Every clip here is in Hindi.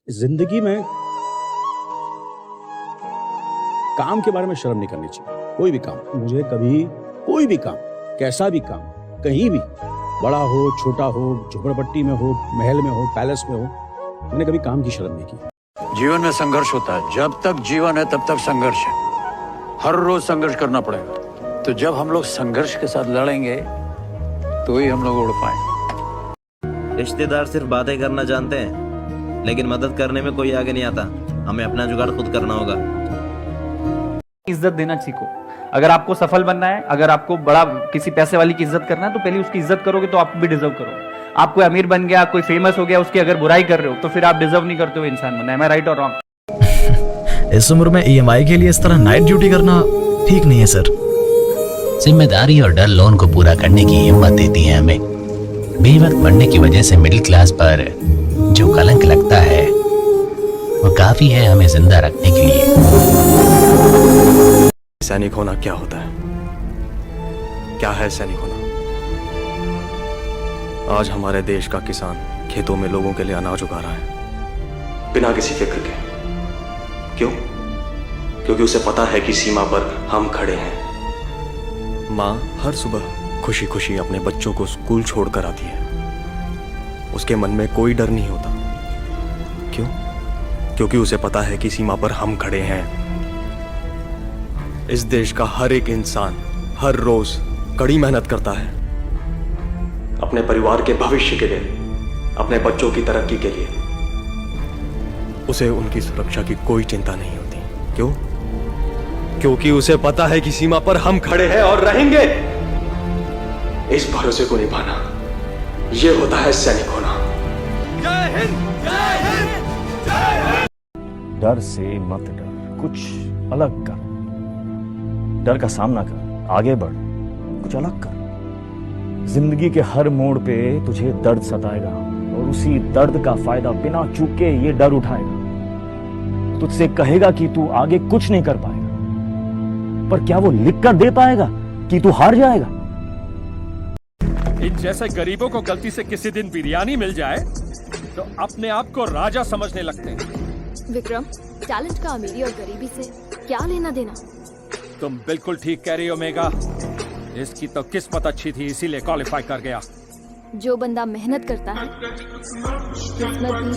जिंदगी में काम के बारे में शर्म नहीं करनी चाहिए। कोई भी काम, मुझे कभी कोई भी काम, कैसा भी काम, कहीं भी, बड़ा हो छोटा हो, झोपड़पट्टी में हो, महल में हो, पैलेस में हो, मैंने कभी काम की शर्म नहीं की। जीवन में संघर्ष होता है। जब तक जीवन है तब तक संघर्ष है। हर रोज संघर्ष करना पड़ेगा। तो जब हम लोग संघर्ष के साथ लड़ेंगे तो ही हम लोग उड़ पाएंगे। रिश्तेदार सिर्फ बातें करना जानते हैं, लेकिन मदद करने में कोई आगे नहीं आता। हमें अपना जुगाड़ खुद करना होगा। इज्जत देना सीखो। अगर आपको सफल बनना है, अगर आपको बड़ा किसी पैसे वाली की इज्जत करना है, तो पहले उसकी इज्जत करोगे तो आप भी डिजर्व करोगे। आप कोई अमीर बन गया, कोई फेमस हो गया, उसकी अगर बुराई कर रहे हो तो फिर आप डिजर्व नहीं करते हो इंसान बनना। मैं राइट और रॉन्ग? इस उम्र में ईएमआई के लिए इस तरह नाइट ड्यूटी करना ठीक नहीं है सर। जिम्मेदारी और डर लोन को पूरा करने की हिम्मत देती है हमें। बेवक्त बढ़ने की वजह से मिडिल क्लास पर जो कलंक लगता है वो काफी है हमें जिंदा रखने के लिए। सैनिक होना क्या होता है? क्या है सैनिक होना? आज हमारे देश का किसान खेतों में लोगों के लिए अनाज उगा रहा है बिना किसी फिक्र के। क्यों? क्योंकि उसे पता है कि सीमा पर हम खड़े हैं। माँ हर सुबह खुशी खुशी अपने बच्चों को स्कूल छोड़कर आती है। उसके मन में कोई डर नहीं होता। क्यों? क्योंकि उसे पता है कि सीमा पर हम खड़े हैं। इस देश का हर एक इंसान हर रोज कड़ी मेहनत करता है अपने परिवार के भविष्य के लिए, अपने बच्चों की तरक्की के लिए। उसे उनकी सुरक्षा की कोई चिंता नहीं होती। क्यों? क्योंकि उसे पता है कि सीमा पर हम खड़े हैं और रहेंगे। इस भरोसे को निभाना, यह होता है सैनिक होना। जय हिंद, जय हिंद, जय हिंद। डर से मत डर, कुछ अलग कर। डर का सामना कर, आगे बढ़, कुछ अलग कर। जिंदगी के हर मोड़ पे तुझे दर्द सताएगा और उसी दर्द का फायदा बिना चूक के ये डर उठाएगा। तुझसे कहेगा कि तू आगे कुछ नहीं कर पाएगा, पर क्या वो लिख कर दे पाएगा कि तू हार जाएगा? इन जैसे गरीबों को गलती से किसी दिन बिरयानी मिल जाए तो अपने आप को राजा समझने लगते हैं। विक्रम, टैलेंट का अमीरी और गरीबी से क्या लेना देना? तुम बिल्कुल ठीक कह रही हो मेघा। इसकी तो किस्मत अच्छी थी, इसीलिए क्वालिफाई कर गया। जो बंदा मेहनत करता है किस्मत भी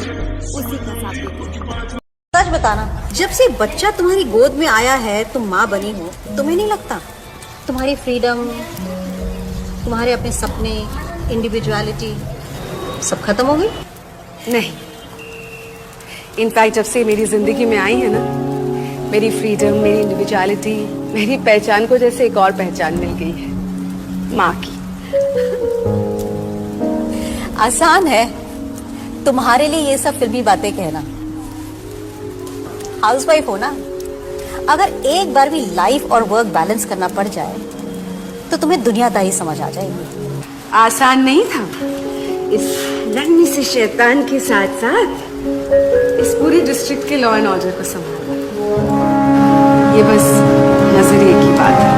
उसी का साथ देती है। सच बताना, जब से बच्चा तुम्हारी गोद में आया है, तुम माँ बनी हो, तुम्हें नहीं लगता तुम्हारी फ्रीडम, तुम्हारे अपने सपने, इंडिविजुअलिटी सब खत्म हो गई? नहीं, इनफैक्ट जब से मेरी जिंदगी में आई है ना, मेरी फ्रीडम, मेरी इंडिविजुअलिटी, मेरी पहचान को जैसे एक और पहचान मिल गई है, माँ की। आसान है तुम्हारे लिए ये सब फिल्मी बातें कहना। हाउसवाइफ हो ना, अगर एक बार भी लाइफ और वर्क बैलेंस करना पड़ जाए तो तुम्हें दुनियादारी समझ आ जाएगी। आसान नहीं था इस लड़ने से शैतान के साथ साथ इस पूरे डिस्ट्रिक्ट के लॉ एंड ऑर्डर को संभालना। ये बस नजरिए की बात है।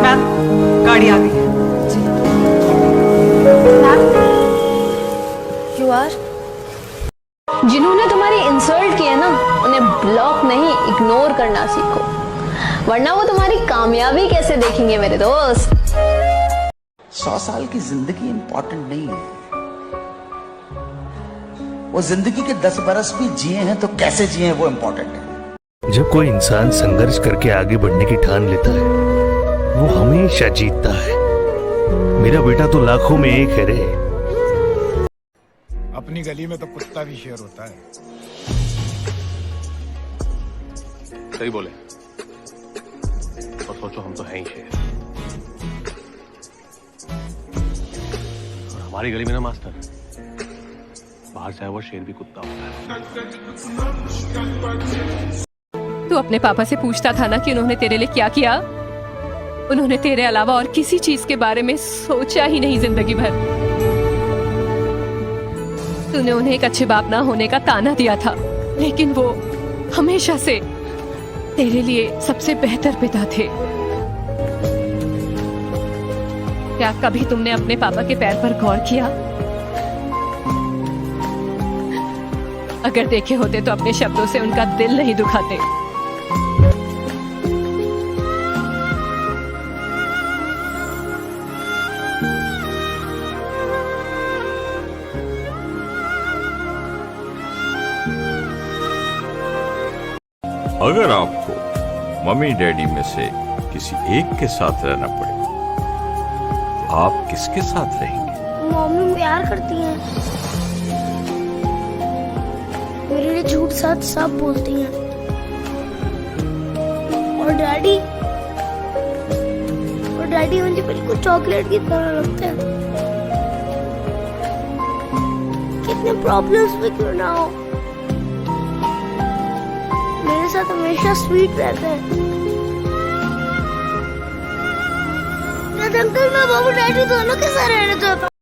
मैम, गाड़ी आ गई है। You are? जिन्होंने तुम्हारी इंसल्ट की है ना, उन्हें ब्लॉक नहीं इग्नोर करना सीखो, वरना वो तुम्हारी कामयाबी कैसे देखेंगे मेरे दोस्त। 100 साल की जिंदगी इंपॉर्टेंट नहीं है, वो जिंदगी के 10 बरस भी जिए हैं तो कैसे जिए हैं वो इंपॉर्टेंट है। जब कोई इंसान संघर्ष करके आगे बढ़ने की ठान लेता है, वो हमेशा जीतता है। मेरा बेटा तो लाखों में एक है रे। अपनी गली में तो कुत्ता भी शेर होता है। सही बोले। और सोचो, हम तो हैं ही शेर। और हमारी गली में ना मास्टर, बाहर से आया वो शेर भी कुत्ता होता है। तू अपने पापा से पूछता था ना कि उन्होंने तेरे लिए क्या किया? उन्होंने तेरे अलावा और किसी चीज के बारे में सोचा ही नहीं जिंदगी भर। तूने उन्हें एक अच्छे बाप ना होने का ताना दिया था, लेकिन वो हमेशा से तेरे लिए सबसे बेहतर पिता थे। क्या कभी तुमने अपने पापा के पैर पर गौर किया? अगर देखे होते तो अपने शब्दों से उनका दिल नहीं दुखाते। अगर आपको मम्मी डैडी में से किसी एक के साथ रहना पड़े, आप किसके साथ रहेंगे? मम्मी प्यार करती हैं, मेरे लिए झूठ सच सब बोलती हैं। और डैडी मुझे बिल्कुल चॉकलेट की तरह लगते हैं। कितने प्रॉब्लम्स भी क्यों ना हो, मेरे साथ हमेशा स्वीट रहते हैं। अंकल मैं बाबू डैडी दोनों के साथ रहना चाहता हूँ।